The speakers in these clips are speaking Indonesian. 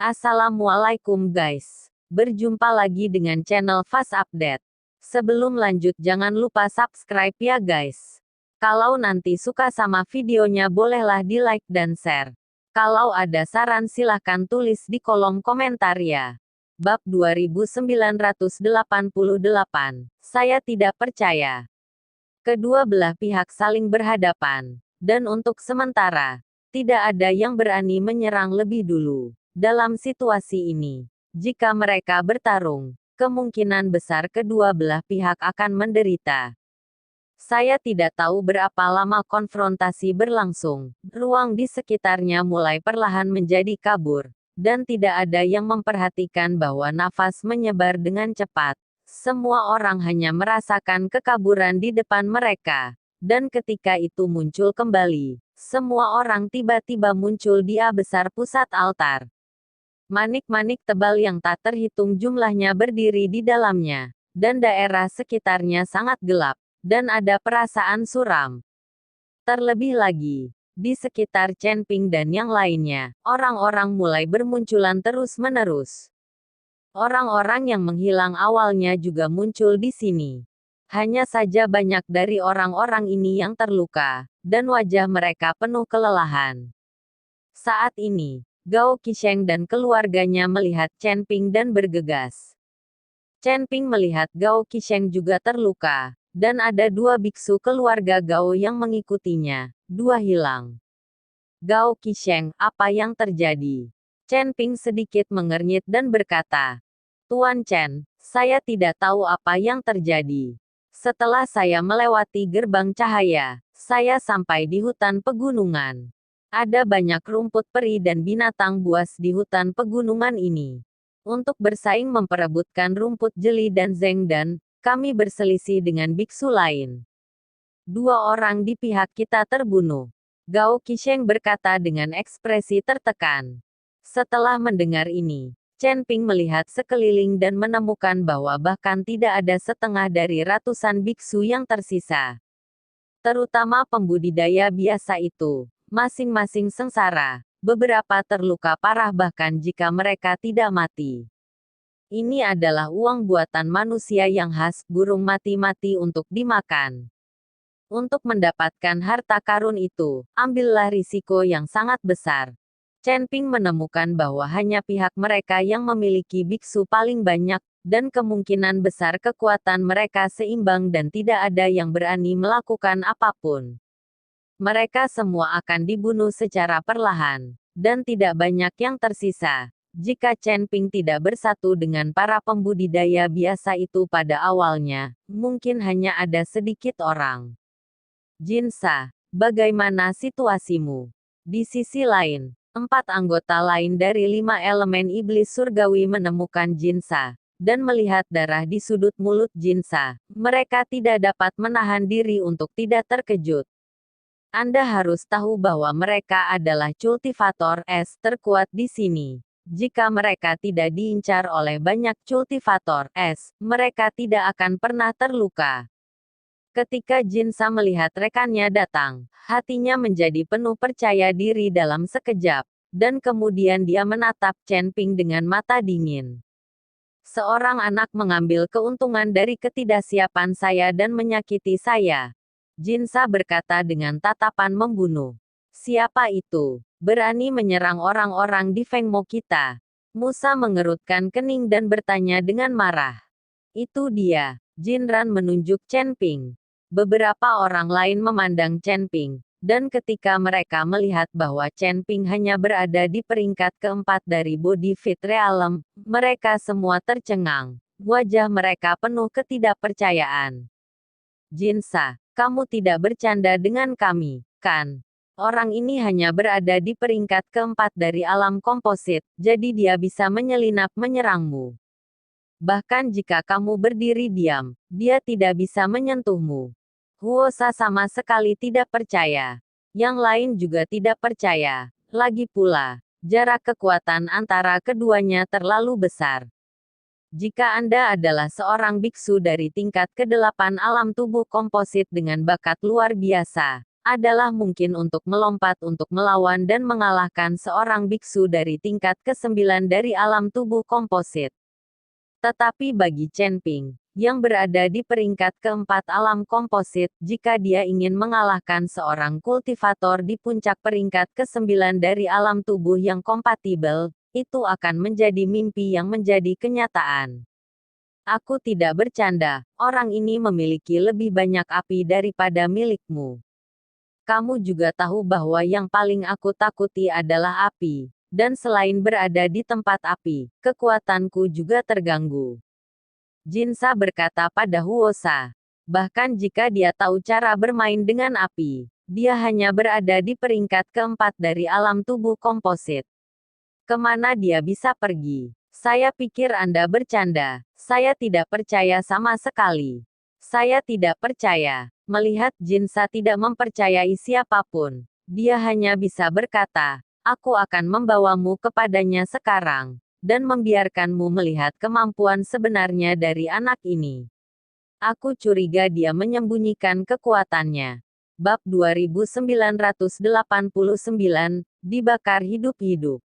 Assalamualaikum guys. Berjumpa lagi dengan channel Fast Update. Sebelum lanjut jangan lupa subscribe ya guys. Kalau nanti suka sama videonya bolehlah di like dan share. Kalau ada saran silahkan tulis di kolom komentar ya. Bab 2988. Saya tidak percaya. Kedua belah pihak saling berhadapan. Dan untuk sementara, tidak ada yang berani menyerang lebih dulu. Dalam situasi ini, jika mereka bertarung, kemungkinan besar kedua belah pihak akan menderita. Saya tidak tahu berapa lama konfrontasi berlangsung. Ruang di sekitarnya mulai perlahan menjadi kabur, dan tidak ada yang memperhatikan bahwa nafas menyebar dengan cepat. Semua orang hanya merasakan kekaburan di depan mereka. Dan ketika itu muncul kembali, semua orang tiba-tiba muncul di A besar pusat altar. Manik-manik tebal yang tak terhitung jumlahnya berdiri di dalamnya, dan daerah sekitarnya sangat gelap, dan ada perasaan suram. Terlebih lagi, di sekitar Chen Ping dan yang lainnya, orang-orang mulai bermunculan terus-menerus. Orang-orang yang menghilang awalnya juga muncul di sini. Hanya saja banyak dari orang-orang ini yang terluka, dan wajah mereka penuh kelelahan. Saat ini, Gao Qisheng dan keluarganya melihat Chen Ping dan bergegas. Chen Ping melihat Gao Qisheng juga terluka, dan ada dua biksu keluarga Gao yang mengikutinya, dua hilang. Gao Qisheng, apa yang terjadi? Chen Ping sedikit mengernyit dan berkata, Tuan Chen, saya tidak tahu apa yang terjadi. Setelah saya melewati gerbang cahaya, saya sampai di hutan pegunungan. Ada banyak rumput peri dan binatang buas di hutan pegunungan ini. Untuk bersaing memperebutkan rumput jeli dan zengdan, kami berselisih dengan biksu lain. Dua orang di pihak kita terbunuh. Gao Qisheng berkata dengan ekspresi tertekan. Setelah mendengar ini, Chen Ping melihat sekeliling dan menemukan bahwa bahkan tidak ada setengah dari ratusan biksu yang tersisa. Terutama pembudidaya biasa itu. Masing-masing sengsara, beberapa terluka parah bahkan jika mereka tidak mati. Ini adalah uang buatan manusia yang khas, burung mati-mati untuk dimakan. Untuk mendapatkan harta karun itu, ambillah risiko yang sangat besar. Chen Ping menemukan bahwa hanya pihak mereka yang memiliki biksu paling banyak, dan kemungkinan besar kekuatan mereka seimbang dan tidak ada yang berani melakukan apapun. Mereka semua akan dibunuh secara perlahan, dan tidak banyak yang tersisa. Jika Chen Ping tidak bersatu dengan para pembudidaya biasa itu pada awalnya, mungkin hanya ada sedikit orang. Jinsa, bagaimana situasimu? Di sisi lain, 4 anggota lain dari 5 elemen iblis surgawi menemukan Jinsa, dan melihat darah di sudut mulut Jinsa. Mereka tidak dapat menahan diri untuk tidak terkejut. Anda harus tahu bahwa mereka adalah cultivator es terkuat di sini. Jika mereka tidak diincar oleh banyak cultivator es, mereka tidak akan pernah terluka. Ketika Jinsa melihat rekannya datang, hatinya menjadi penuh percaya diri dalam sekejap, dan kemudian dia menatap Chen Ping dengan mata dingin. Seorang anak mengambil keuntungan dari ketidaksiapan saya dan menyakiti saya. Jinsa berkata dengan tatapan membunuh. Siapa itu? Berani menyerang orang-orang di Fengmo kita. Musa mengerutkan kening dan bertanya dengan marah. Itu dia. Jinran menunjuk Chen Ping. Beberapa orang lain memandang Chen Ping, dan ketika mereka melihat bahwa Chen Ping hanya berada di peringkat keempat dari Body Fit Realm, mereka semua tercengang. Wajah mereka penuh ketidakpercayaan. Jinsa, kamu tidak bercanda dengan kami, kan? Orang ini hanya berada di peringkat keempat dari alam komposit, jadi dia bisa menyelinap menyerangmu. Bahkan jika kamu berdiri diam, dia tidak bisa menyentuhmu. Huosa sama sekali tidak percaya. Yang lain juga tidak percaya. Lagi pula, jarak kekuatan antara keduanya terlalu besar. Jika Anda adalah seorang biksu dari tingkat ke-8 alam tubuh komposit dengan bakat luar biasa, adalah mungkin untuk melompat untuk melawan dan mengalahkan seorang biksu dari tingkat ke-9 dari alam tubuh komposit. Tetapi bagi Chen Ping, yang berada di peringkat keempat alam komposit, jika dia ingin mengalahkan seorang kultivator di puncak peringkat ke-9 dari alam tubuh yang kompatibel, itu akan menjadi mimpi yang menjadi kenyataan. Aku tidak bercanda, orang ini memiliki lebih banyak api daripada milikmu. Kamu juga tahu bahwa yang paling aku takuti adalah api. Dan selain berada di tempat api, kekuatanku juga terganggu. Jinsa berkata pada Huosa. Bahkan jika dia tahu cara bermain dengan api, dia hanya berada di peringkat keempat dari alam tubuh komposit. Kemana dia bisa pergi? Saya pikir Anda bercanda. Saya tidak percaya sama sekali. Saya tidak percaya. Melihat Jinsa tidak mempercayai siapapun, dia hanya bisa berkata, aku akan membawamu kepadanya sekarang, dan membiarkanmu melihat kemampuan sebenarnya dari anak ini. Aku curiga dia menyembunyikan kekuatannya. Bab 2989, dibakar hidup-hidup.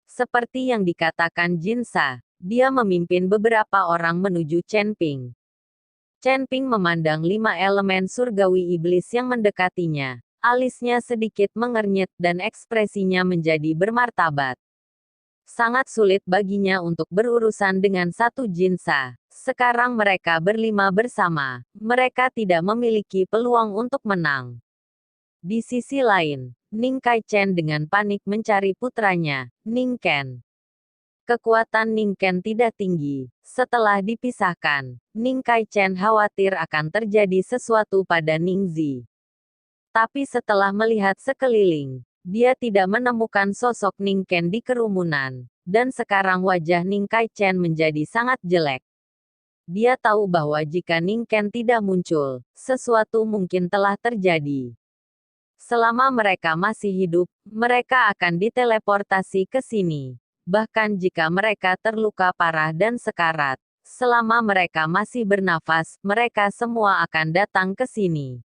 Seperti yang dikatakan Jinsa, dia memimpin beberapa orang menuju Chen Ping. Chen Ping memandang 5 elemen surgawi iblis yang mendekatinya. Alisnya sedikit mengernyit dan ekspresinya menjadi bermartabat. Sangat sulit baginya untuk berurusan dengan satu Jinsa. Sekarang mereka berlima bersama. Mereka tidak memiliki peluang untuk menang. Di sisi lain, Ning Kai-chen dengan panik mencari putranya, Ning Ken. Kekuatan Ning Ken tidak tinggi. Setelah dipisahkan, Ning Kai-chen khawatir akan terjadi sesuatu pada Ning Zi. Tapi setelah melihat sekeliling, dia tidak menemukan sosok Ning Ken di kerumunan, dan sekarang wajah Ning Kai-chen menjadi sangat jelek. Dia tahu bahwa jika Ning Ken tidak muncul, sesuatu mungkin telah terjadi. Selama mereka masih hidup, mereka akan diteleportasi ke sini. Bahkan jika mereka terluka parah dan sekarat, selama mereka masih bernafas, mereka semua akan datang ke sini.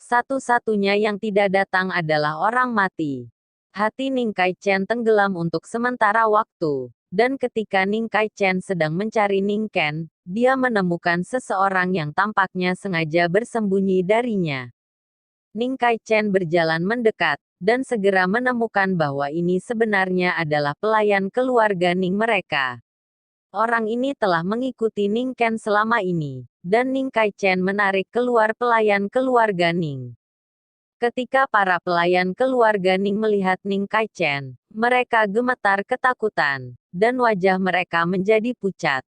Satu-satunya yang tidak datang adalah orang mati. Hati Ning Kai-chen tenggelam untuk sementara waktu, dan ketika Ning Kai-chen sedang mencari Ning Ken, dia menemukan seseorang yang tampaknya sengaja bersembunyi darinya. Ning Kai-chen berjalan mendekat, dan segera menemukan bahwa ini sebenarnya adalah pelayan keluarga Ning mereka. Orang ini telah mengikuti Ning Ken selama ini, dan Ning Kai-chen menarik keluar pelayan keluarga Ning. Ketika para pelayan keluarga Ning melihat Ning Kai-chen, mereka gemetar ketakutan, dan wajah mereka menjadi pucat.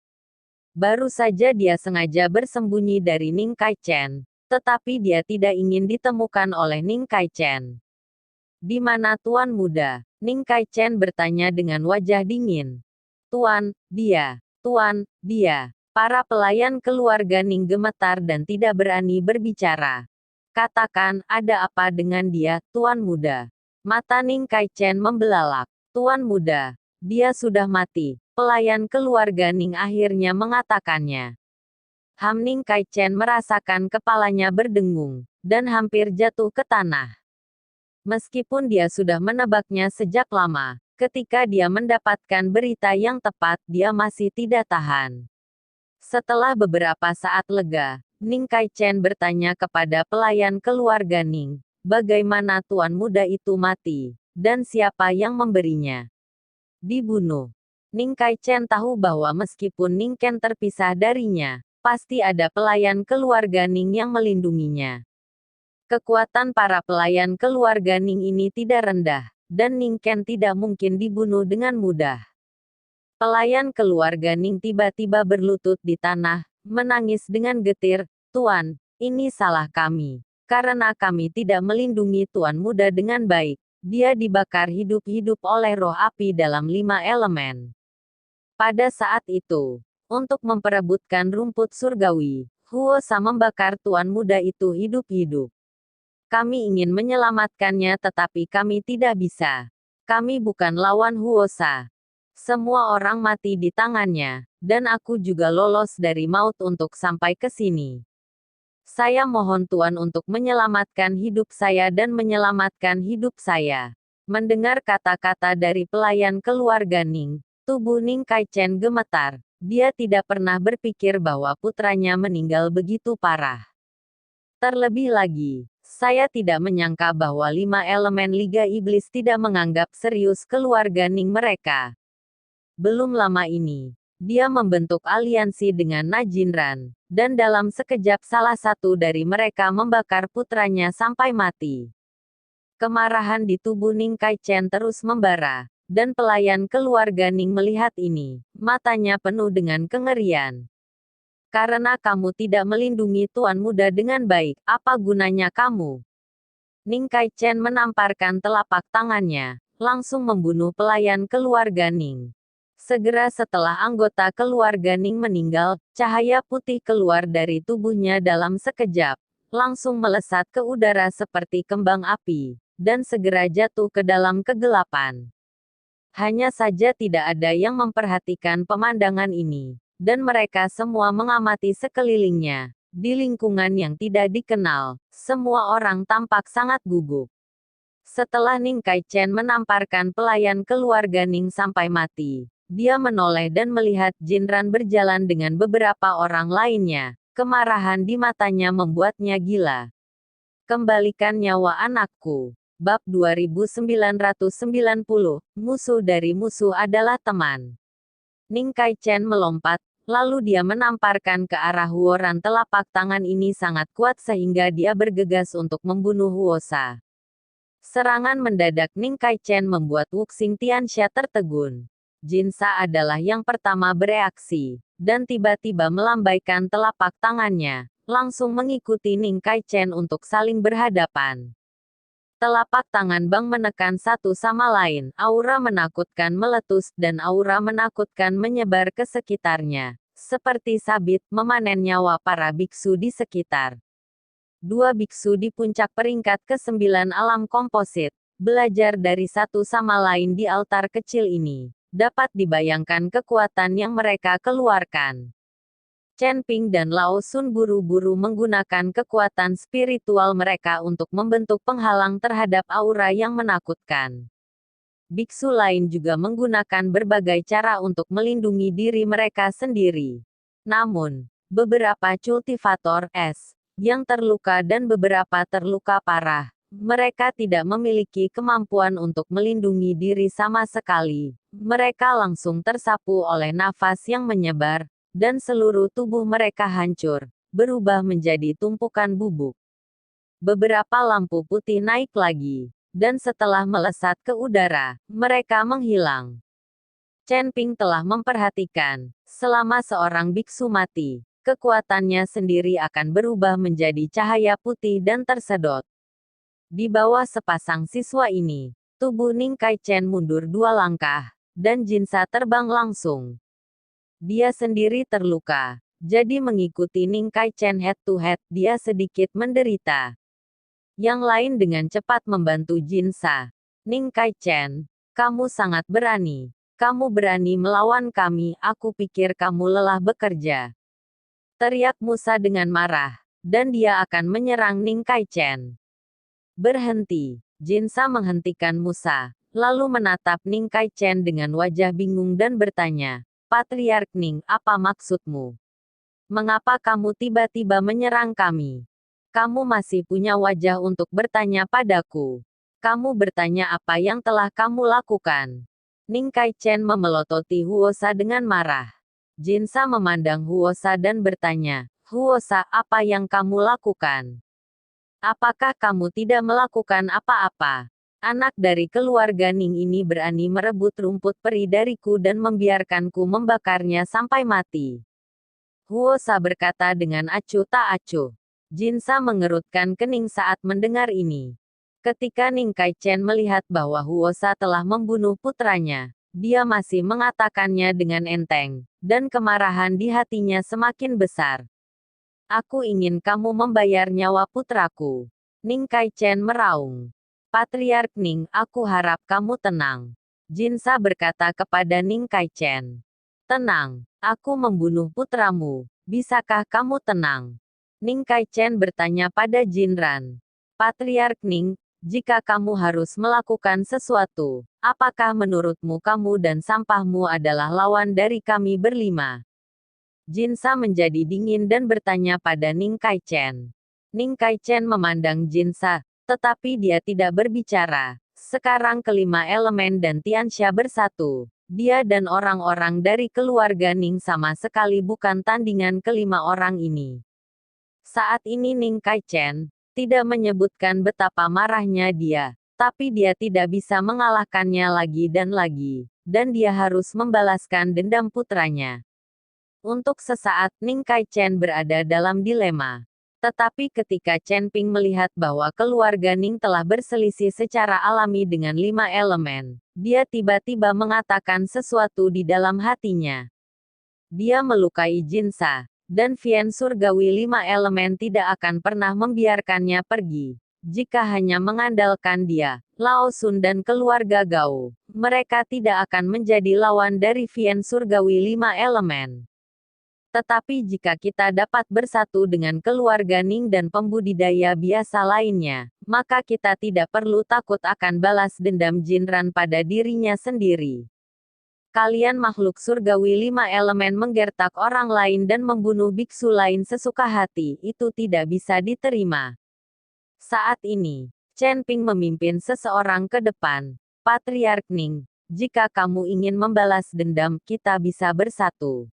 Baru saja dia sengaja bersembunyi dari Ning Kai-chen, tetapi dia tidak ingin ditemukan oleh Ning Kai-chen. Di mana Tuan Muda? Ning Kai-chen bertanya dengan wajah dingin. Tuan, dia. Tuan, dia. Para pelayan keluarga Ning gemetar dan tidak berani berbicara. Katakan, ada apa dengan dia, Tuan Muda? Mata Ning Kai-chen membelalak. Tuan Muda, dia sudah mati. Pelayan keluarga Ning akhirnya mengatakannya. Ning Kai-chen merasakan kepalanya berdengung, dan hampir jatuh ke tanah. Meskipun dia sudah menebaknya sejak lama, ketika dia mendapatkan berita yang tepat, dia masih tidak tahan. Setelah beberapa saat lega, Ning Kai-chen bertanya kepada pelayan keluarga Ning, bagaimana Tuan Muda itu mati, dan siapa yang memberinya? Dibunuh. Ning Kai-chen tahu bahwa meskipun Ning Ken terpisah darinya, pasti ada pelayan keluarga Ning yang melindunginya. Kekuatan para pelayan keluarga Ning ini tidak rendah, dan Ning Ken tidak mungkin dibunuh dengan mudah. Pelayan keluarga Ning tiba-tiba berlutut di tanah, menangis dengan getir, Tuan, ini salah kami. Karena kami tidak melindungi Tuan Muda dengan baik, dia dibakar hidup-hidup oleh roh api dalam 5 elemen. Pada saat itu, untuk memperebutkan rumput surgawi, Huosa membakar Tuan Muda itu hidup-hidup. Kami ingin menyelamatkannya tetapi kami tidak bisa. Kami bukan lawan Huosa. Semua orang mati di tangannya, dan aku juga lolos dari maut untuk sampai ke sini. Saya mohon Tuan untuk menyelamatkan hidup saya dan menyelamatkan hidup saya. Mendengar kata-kata dari pelayan keluarga Ning, tubuh Ning Kaichen gemetar. Dia tidak pernah berpikir bahwa putranya meninggal begitu parah. Terlebih lagi, saya tidak menyangka bahwa 5 elemen Liga Iblis tidak menganggap serius keluarga Ning mereka. Belum lama ini, dia membentuk aliansi dengan Najinran, dan dalam sekejap salah satu dari mereka membakar putranya sampai mati. Kemarahan di tubuh Ning Kaichen terus membara, dan pelayan keluarga Ning melihat ini, matanya penuh dengan kengerian. Karena kamu tidak melindungi Tuan Muda dengan baik, apa gunanya kamu? Ning Kaichen menamparkan telapak tangannya, langsung membunuh pelayan keluarga Ning. Segera setelah anggota keluarga Ning meninggal, cahaya putih keluar dari tubuhnya dalam sekejap, langsung melesat ke udara seperti kembang api, dan segera jatuh ke dalam kegelapan. Hanya saja tidak ada yang memperhatikan pemandangan ini, dan mereka semua mengamati sekelilingnya. Di lingkungan yang tidak dikenal, semua orang tampak sangat gugup. Setelah Ning Kaichen menamparkan pelayan keluarga Ning sampai mati, dia menoleh dan melihat Jinran berjalan dengan beberapa orang lainnya. Kemarahan di matanya membuatnya gila. Kembalikan nyawa anakku. Bab 2990, musuh dari musuh adalah teman. Ning Kaichen melompat, lalu dia menamparkan ke arah Huoran. Telapak tangan ini sangat kuat sehingga dia bergegas untuk membunuh Huosa. Serangan mendadak Ning Kaichen membuat Wuxing Tianxia tertegun. Jinsa adalah yang pertama bereaksi, dan tiba-tiba melambaikan telapak tangannya, langsung mengikuti Ning Kaichen untuk saling berhadapan. Telapak tangan Bang menekan satu sama lain, aura menakutkan meletus dan aura menakutkan menyebar ke sekitarnya, seperti sabit memanen nyawa para biksu di sekitar. Dua biksu di puncak peringkat ke-9 alam komposit, belajar dari satu sama lain di altar kecil ini. Dapat dibayangkan kekuatan yang mereka keluarkan. Chen Ping dan Lao Sun buru-buru menggunakan kekuatan spiritual mereka untuk membentuk penghalang terhadap aura yang menakutkan. Biksu lain juga menggunakan berbagai cara untuk melindungi diri mereka sendiri. Namun, beberapa cultivator es yang terluka dan beberapa terluka parah. Mereka tidak memiliki kemampuan untuk melindungi diri sama sekali. Mereka langsung tersapu oleh nafas yang menyebar, dan seluruh tubuh mereka hancur, berubah menjadi tumpukan bubuk. Beberapa lampu putih naik lagi, dan setelah melesat ke udara, mereka menghilang. Chen Ping telah memperhatikan, selama seorang biksu mati, kekuatannya sendiri akan berubah menjadi cahaya putih dan tersedot. Di bawah sepasang siswa ini, tubuh Ning Kaichen mundur 2 langkah, dan Jinsa terbang langsung. Dia sendiri terluka, jadi mengikuti Ning Kaichen head to head, dia sedikit menderita. Yang lain dengan cepat membantu Jinsa. Ning Kaichen, kamu sangat berani. Kamu berani melawan kami, aku pikir kamu lelah bekerja. Teriak Musa dengan marah, dan dia akan menyerang Ning Kaichen. Berhenti. Jinsa menghentikan Musa, lalu menatap Ning Kaichen dengan wajah bingung dan bertanya, Patriark Ning, apa maksudmu? Mengapa kamu tiba-tiba menyerang kami? Kamu masih punya wajah untuk bertanya padaku. Kamu bertanya apa yang telah kamu lakukan. Ning Kaichen memelototi Huosa dengan marah. Jinsa memandang Huosa dan bertanya, Huosa, apa yang kamu lakukan? Apakah kamu tidak melakukan apa-apa? Anak dari keluarga Ning ini berani merebut rumput peri dariku dan membiarkanku membakarnya sampai mati. Huosa berkata dengan acuh tak acuh. Jinsa mengerutkan kening saat mendengar ini. Ketika Ning Kaichen melihat bahwa Huosa telah membunuh putranya, dia masih mengatakannya dengan enteng, dan kemarahan di hatinya semakin besar. Aku ingin kamu membayar nyawa putraku. Ning Kaichen meraung. Patriark Ning, aku harap kamu tenang. Jinsa berkata kepada Ning Kaichen. Tenang, aku membunuh putramu. Bisakah kamu tenang? Ning Kaichen bertanya pada Jinran. Patriark Ning, jika kamu harus melakukan sesuatu, apakah menurutmu kamu dan sampahmu adalah lawan dari kami berlima? Jinsa menjadi dingin dan bertanya pada Ning Kaichen. Ning Kaichen memandang Jinsa, tetapi dia tidak berbicara. Sekarang kelima elemen dan Tianxia bersatu. Dia dan orang-orang dari keluarga Ning sama sekali bukan tandingan kelima orang ini. Saat ini Ning Kaichen tidak menyebutkan betapa marahnya dia, tapi dia tidak bisa mengalahkannya lagi, dan dia harus membalaskan dendam putranya. Untuk sesaat Ning Kaichen berada dalam dilema. Tetapi ketika Chen Ping melihat bahwa keluarga Ning telah berselisih secara alami dengan 5 elemen, dia tiba-tiba mengatakan sesuatu di dalam hatinya. Dia melukai Jinsa, dan Vian Surgawi 5 elemen tidak akan pernah membiarkannya pergi. Jika hanya mengandalkan dia, Lao Sun dan keluarga Gao, mereka tidak akan menjadi lawan dari Vian Surgawi 5 elemen. Tetapi jika kita dapat bersatu dengan keluarga Ning dan pembudidaya biasa lainnya, maka kita tidak perlu takut akan balas dendam Jinran pada dirinya sendiri. Kalian makhluk surgawi 5 elemen menggertak orang lain dan membunuh biksu lain sesuka hati, itu tidak bisa diterima. Saat ini, Chen Ping memimpin seseorang ke depan. Patriark Ning, jika kamu ingin membalas dendam, kita bisa bersatu.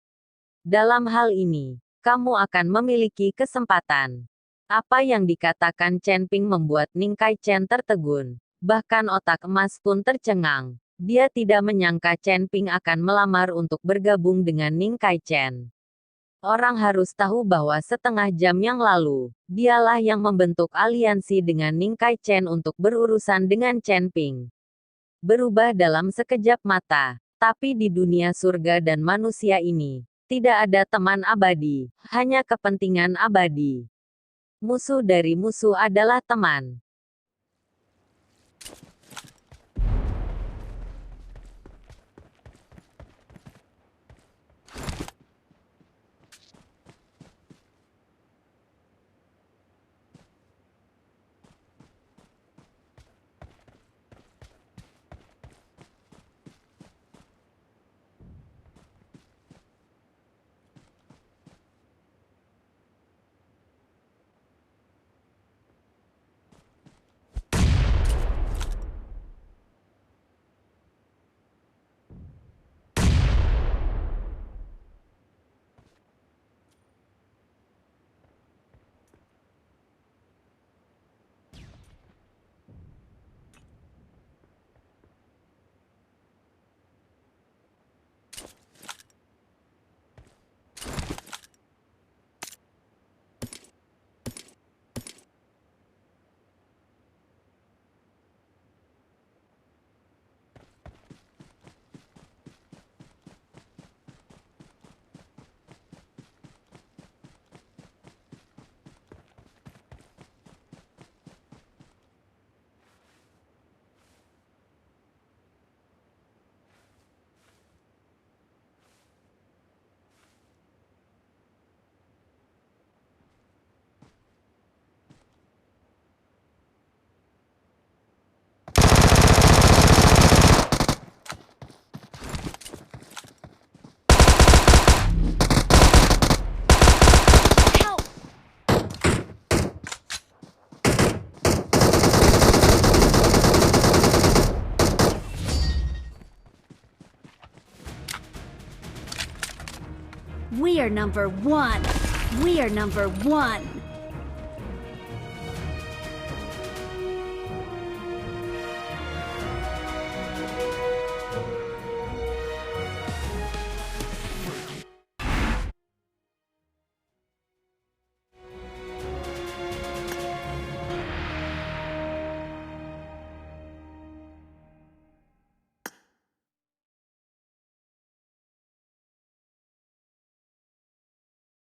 Dalam hal ini, kamu akan memiliki kesempatan. Apa yang dikatakan Chen Ping membuat Ning Kaichen tertegun. Bahkan otak emas pun tercengang. Dia tidak menyangka Chen Ping akan melamar untuk bergabung dengan Ning Kaichen. Orang harus tahu bahwa setengah jam yang lalu, dialah yang membentuk aliansi dengan Ning Kaichen untuk berurusan dengan Chen Ping. Berubah dalam sekejap mata, tapi di dunia surga dan manusia ini, tidak ada teman abadi, hanya kepentingan abadi. Musuh dari musuh adalah teman. We are number one. We are number one.